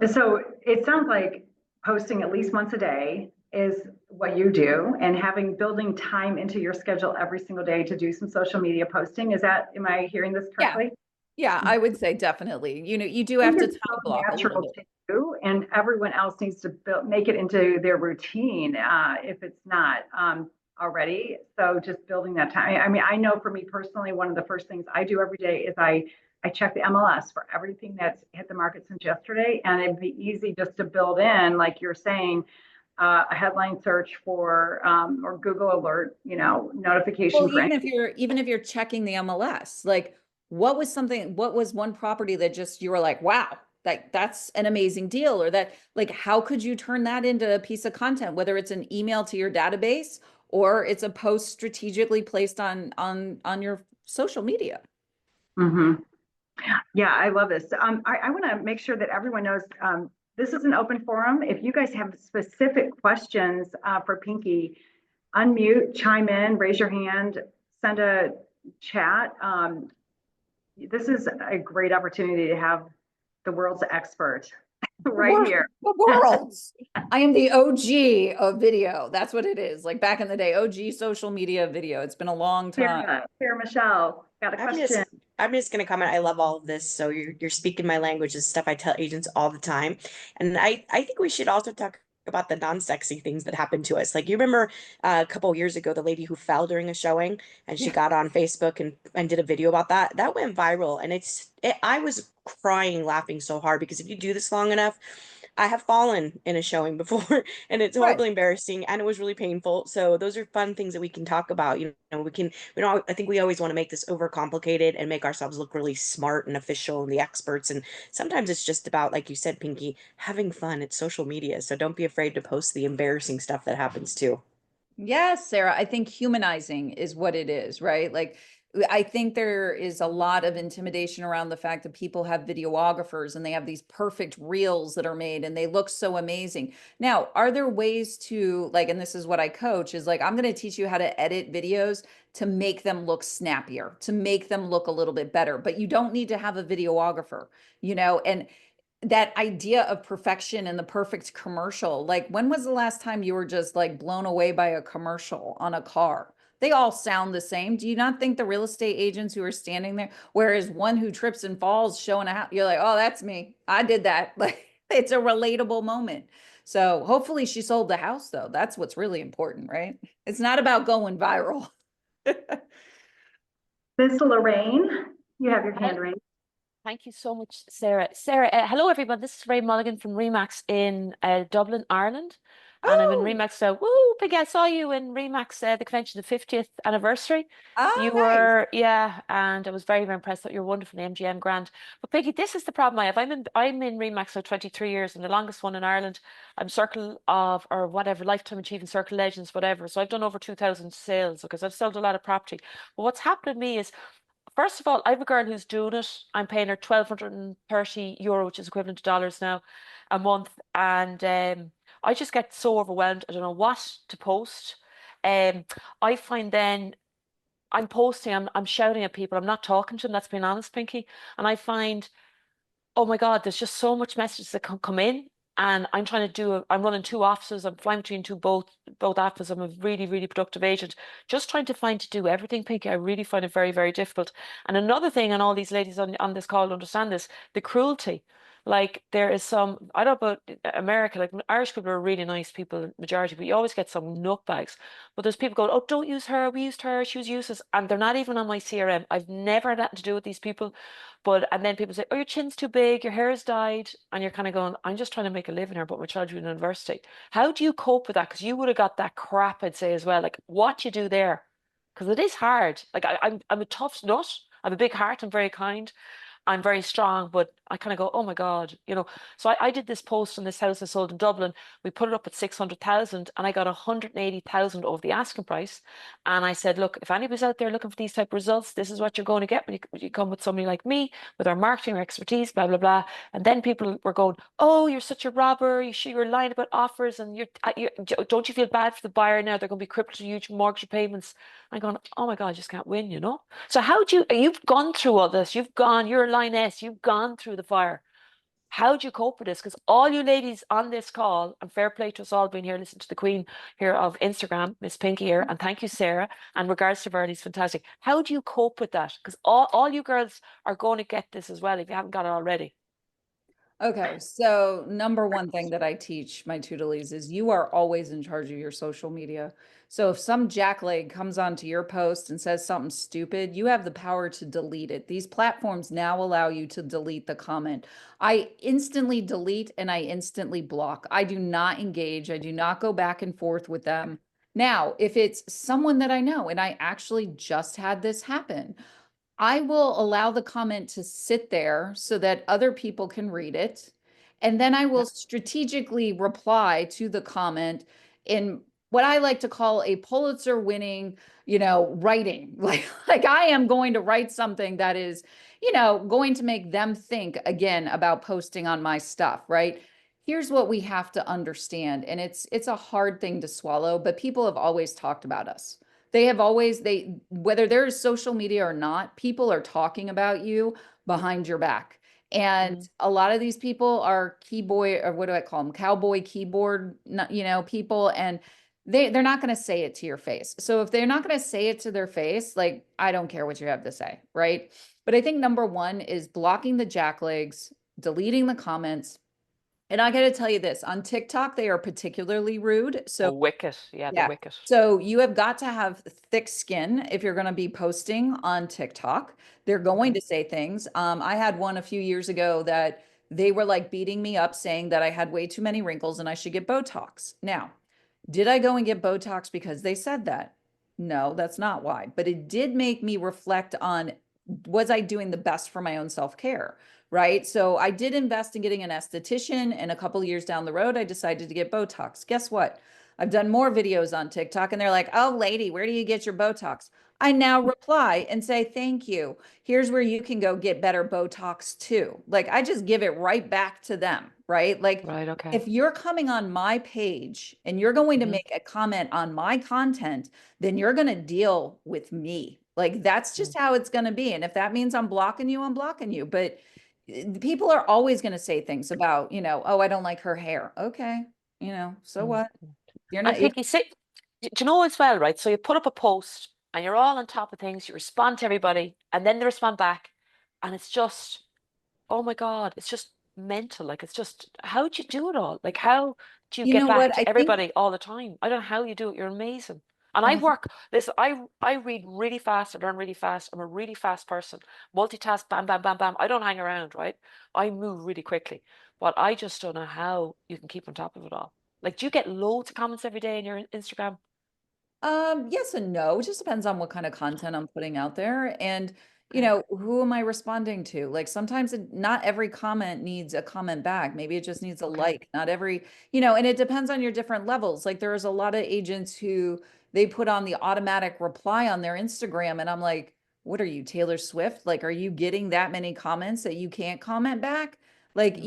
So it sounds like posting at least once a day is what you do, and having building time into your schedule every single day to do some social media posting. Am I hearing this Yeah. correctly? Yeah, I would say definitely. You do I have think to it's time so block a little natural bit. to do, and everyone else needs to make it into their routine if it's not already. So just building that time. I mean, I know for me personally, one of the first things I do every day is I check the MLS for everything that's hit the market since yesterday, and it'd be easy just to build in, like you're saying, a headline search for or Google alert, Well, notification for. even if you're checking the MLS, like what was one property that just you were like, wow, that's an amazing deal, or that like how could you turn that into a piece of content, whether it's an email to your database or it's a post strategically placed on your social media. Mhm. Yeah, I love this. I want to make sure that everyone knows this is an open forum. If you guys have specific questions for Pinky, unmute, chime in, raise your hand, send a chat. This is a great opportunity to have the world's expert right here. The world. I am the OG of video. That's what it is. Like back in the day, OG social media video. It's been a long time. Sarah Michelle, got a I'm question. just I'm just gonna comment. I love all of this. So you're speaking my language is stuff I tell agents all the time. And I think we should also talk about the non-sexy things that happen to us. Like you remember a couple years ago, the lady who fell during a showing and she Yeah. got on Facebook and did a video about that. That went viral and I was crying laughing so hard because if you do this long enough, I have fallen in a showing before and it's Right. horribly embarrassing and it was really painful. So those are fun things that we can talk about. We don't, I think we always want to make this overcomplicated and make ourselves look really smart and official and the experts. And sometimes it's just about, like you said, Pinky, having fun. It's social media. So don't be afraid to post the embarrassing stuff that happens too. Yes, Sarah, I think humanizing is what it is, right? Like, I think there is a lot of intimidation around the fact that people have videographers and they have these perfect reels that are made and they look so amazing. Now, are there ways to, like, and this is what I coach, is like, I'm going to teach you how to edit videos to make them look snappier, to make them look a little bit better, but you don't need to have a videographer, and that idea of perfection and the perfect commercial. Like, when was the last time you were just like blown away by a commercial on a car? They all sound the same. Do you not think the real estate agents who are standing there, whereas one who trips and falls showing a house, you're like, oh, that's me. I did that. Like, it's a relatable moment. So hopefully she sold the house though. That's what's really important, right? It's not about going viral. Miss Lorraine, you have your Hello. hand raised. Thank you so much, Sarah. Sarah, hello everyone. This is Ray Mulligan from Remax in Dublin, Ireland. And I'm in Oh, Remax. So, woo, Peggy, I saw you in Remax, the convention, the 50th anniversary. You nice. were, yeah, and I was very, very impressed that you're wonderful, MGM Grand. But Peggy, this is the problem I have. I'm in Remax for 23 years and the longest one in Ireland. I'm Circle of, or whatever, Lifetime Achievement Circle Legends, whatever. So I've done over 2,000 sales because I've sold a lot of property. But what's happened to me is, first of all, I have a girl who's doing it. I'm paying her €1,230, which is equivalent to dollars now, a month. And I just get so overwhelmed. I don't know what to post. Um, I find then I'm posting, I'm shouting at people. I'm not talking to them. That's being honest, Pinky. And I find, oh my God, there's just so much messages that can come in. And I'm trying to I'm running two offices. I'm flying between both offices. I'm a really, really productive agent. Just trying to find to do everything, Pinky. I really find it very, very difficult. And another thing, and all these ladies on this call understand this, the cruelty. Like there is some, I don't know about America, like Irish people are really nice people, majority, but you always get some nutbags. But there's people going, oh, don't use her. We used her. She was useless. And they're not even on my CRM. I've never had nothing to do with these people. But and then people say, "Oh, your chin's too big, your hair's dyed," and you're kind of going, "I'm just trying to make a living here, but my child in university." How do you cope with that? Because you would have got that crap, I'd say as well. Like what you do there, because it is hard. Like I'm a tough nut. I have a big heart. I'm very kind. I'm very strong, but I kind of go, oh my God. So I did this post on this house I sold in Dublin. We put it up at 600,000 and I got 180,000 over the asking price. And I said, look, if anybody's out there looking for these type of results, this is what you're going to get when you come with somebody like me with our marketing or expertise, blah, blah, blah. And then people were going, oh, you're such a robber. You're lying about offers and don't you feel bad for the buyer now? They're going to be crippled with huge mortgage payments. I'm going, oh my God, I just can't win. So you've gone through all this, you're a lioness, you've gone through the fire. How do you cope with this? Because all you ladies on this call, and fair play to us all being here, listen to the queen here of Instagram, Miss Pinky here, and thank you, Sarah, and regards to Vernie's fantastic. How do you cope with that? Because all you girls are going to get this as well if you haven't got it already. Okay, so number one thing that I teach my tutorials is you are always in charge of your social media. So if some jackleg comes onto your post and says something stupid, you have the power to delete it. These platforms now allow you to delete the comment. I instantly delete and I instantly block. I do not engage. I do not go back and forth with them. Now, if it's someone that I know, and I actually just had this happen, I will allow the comment to sit there so that other people can read it. And then I will strategically reply to the comment in what I like to call a Pulitzer winning, writing. Like I am going to write something that is, going to make them think again about posting on my stuff, right? Here's what we have to understand. And it's a hard thing to swallow, but people have always talked about us. Whether there is social media or not, people are talking about you behind your back. And a lot of these people are keyboard, or what do I call them? Cowboy keyboard, people. And they're not going to say it to your face. So if they're not going to say it to their face, like, I don't care what you have to say, right? But I think number one is blocking the jacklegs, deleting the comments. And I got to tell you this, on TikTok, they are particularly rude. So Wicked. Yeah, the yeah. wicked. So you have got to have thick skin if you're going to be posting on TikTok. They're going to say things. I had one a few years ago that they were like beating me up, saying that I had way too many wrinkles and I should get Botox. Now, did I go and get Botox because they said that? No, that's not why. But it did make me reflect on, was I doing the best for my own self-care? Right. So I did invest in getting an esthetician, and a couple of years down the road, I decided to get Botox. Guess what? I've done more videos on TikTok and they're like, oh, lady, where do you get your Botox? I now reply and say, thank you. Here's where you can go get better Botox too. Like, I just give it right back to them, right? Like, Right. Okay. if you're coming on my page and you're going to make a comment on my content, then you're going to deal with me. Like, that's just how it's going to be. And if that means I'm blocking you, I'm blocking you. But people are always going to say things about, oh, I don't like her hair. Okay. So what? You're And not, Piggy, do you know as well, right? So you put up a post and you're all on top of things, you respond to everybody, and then they respond back, and it's just, oh my God, it's just mental. Like, it's just, how do you do it all? Like, how do you you get know back what? I to think, everybody all the time? I don't know how you do it. You're amazing. And I oh, work this, I read really fast, I learn really fast. I'm a really fast person. Multitask, bam, bam, bam, bam. I don't hang around, right? I move really quickly. But I just don't know how you can keep on top of it all. Like, do you get loads of comments every day on your Instagram? yes and no. It just depends on what kind of content I'm putting out there. And, Okay. who am I responding to? Like, sometimes not every comment needs a comment back. Maybe it just needs a Okay. like. Not every, and it depends on your different levels. Like, there's a lot of agents who they put on the automatic reply on their Instagram. And I'm like, what are you, Taylor Swift? Like, are you getting that many comments that you can't comment back? Like,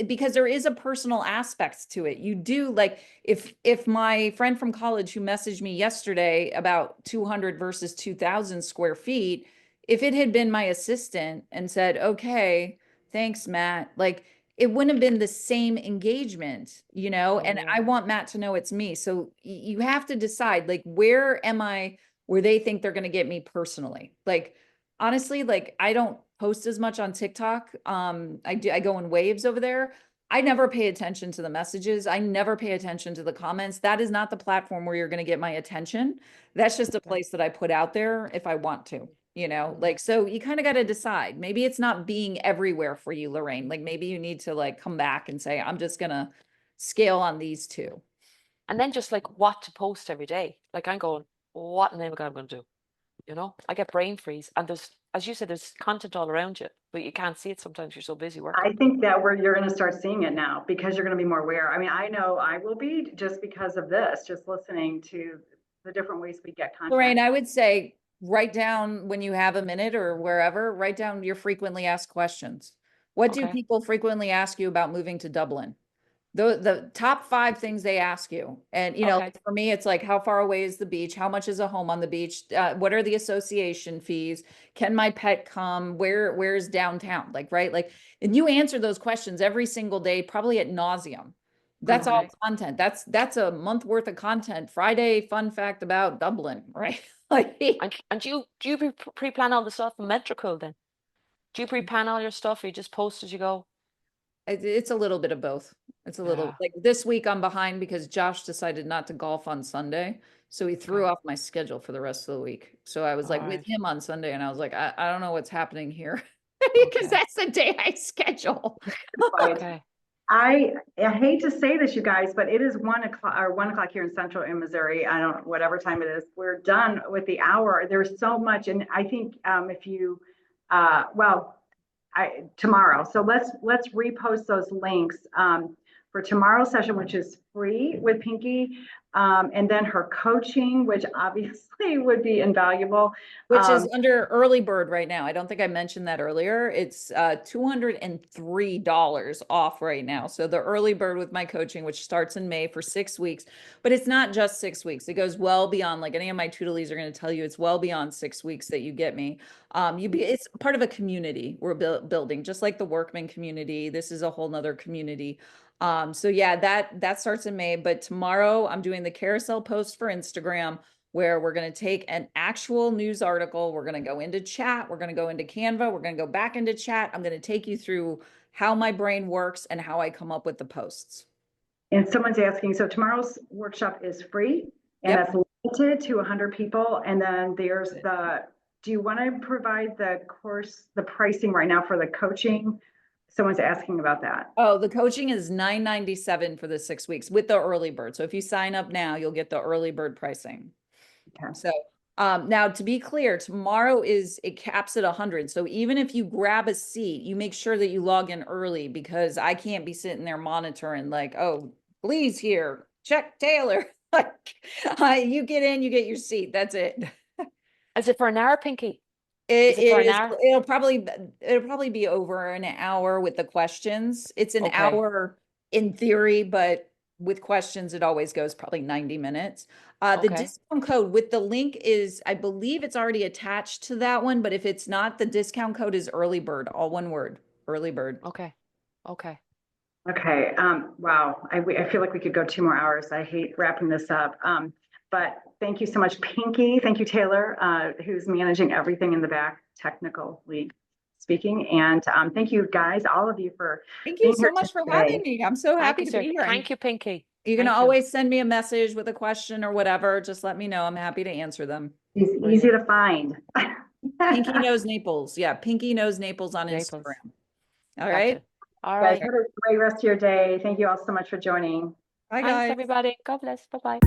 because there is a personal aspect to it. You do, like, if my friend from college who messaged me yesterday about 200 versus 2000 square feet, if it had been my assistant and said, okay, thanks, Matt, like, it wouldn't have been the same engagement, and I want Matt to know it's me. So you have to decide, like, where am I, where they think they're going to get me personally. Like, honestly, like, I don't post as much on TikTok. I go in waves over there. I never pay attention to the messages. I never pay attention to the comments. That is not the platform where you're going to get my attention. That's just a place that I put out there if I want to, like, so you kind of got to decide. Maybe it's not being everywhere for you, Lorraine. Like, maybe you need to, like, come back and say, I'm just going to scale on these two. And then just like what to post every day. Like, I'm going, what in the name of God I'm going to do? I get brain freeze. And there's, as you said, there's content all around you, but you can't see it sometimes. You're so busy working. I think that you're going to start seeing it now because you're going to be more aware. I mean, I know I will be just because of this, just listening to the different ways we get content. Lorraine, I would say write down, when you have a minute or wherever, write down your frequently asked questions. What do Okay. people frequently ask you about moving to Dublin? The top 5 things they ask you. And, Okay. for me, it's like, how far away is the beach? How much is a home on the beach? What are the association fees? Can my pet come? Where's downtown? Like, right? Like, and you answer those questions every single day, probably at nauseum. That's all Okay. content. That's a month worth of content. Friday, fun fact about Dublin, right? Like, And do you pre-plan all the stuff in Metricool then? Do you pre-plan all your stuff or you just post as you go? it's a little bit of both. It's a little, Yeah. like, this week I'm behind because Josh decided not to golf on Sunday. So he threw Okay. off my schedule for the rest of the week. So I was like with Alright. him on Sunday and I was like, I don't know what's happening here because Okay. that's the day I schedule. Okay. I hate to say this, you guys, but it is 1 o'clock here in Central in Missouri. I don't, whatever time it is, we're done with the hour. There's so much. And I think if you, tomorrow. So let's repost those links for tomorrow's session, which is free with Pinky, and then her coaching, which obviously would be invaluable. Which is under early bird right now. I don't think I mentioned that earlier. It's $203 off right now. So the early bird with my coaching, which starts in May for 6 weeks, but it's not just 6 weeks. It goes well beyond, like any of my tutorials are going to tell you, it's well beyond 6 weeks that you get me. It's part of a community we're building, just like the Workman community. This is a whole nother community. So yeah, that starts in May, but tomorrow I'm doing the carousel post for Instagram, where we're going to take an actual news article. We're going to go into chat. We're going to go into Canva. We're going to go back into chat. I'm going to take you through how my brain works and how I come up with the posts. And someone's asking, so tomorrow's workshop is free and Yep. that's limited to 100 people. And then there's do you want to provide the pricing right now for the coaching? Someone's asking about that. Oh, the coaching is $9.97 for the 6 weeks with the early bird. So if you sign up now, you'll get the early bird pricing. Okay. So now to be clear, tomorrow it caps at 100. So even if you grab a seat, you make sure that you log in early, because I can't be sitting there monitoring like, oh, please here, check Taylor. Like, you get in, you get your seat. That's it. Is it for an hour, Pinky? It it for an is, hour? it'll probably be over an hour with the questions. It's an Okay. hour in theory, but with questions, it always goes probably 90 minutes. The Okay. discount code with the link is, I believe it's already attached to that one, but if it's not, the discount code is early bird, all one word, early bird. Okay. Okay. Okay. Wow. I feel like we could go 2 more hours. I hate wrapping this up. But thank you so much, Pinky. Thank you, Taylor, who's managing everything in the back, technically speaking. And thank you guys, all of you, for Thank you being so here much for today. having me. I'm so Thank happy you, to sir. be here. Thank you, Pinky. You can Thank you. always send me a message with a question or whatever. Just let me know. I'm happy to answer them. He's easy to find. Pinky Knows Naples. Yeah, Pinky Knows Naples on Naples. Instagram. All Gotcha. right. All Guys, right. have a great rest of your day. Thank you all so much for joining. Bye, Thanks, guys. everybody. God bless. Bye-bye.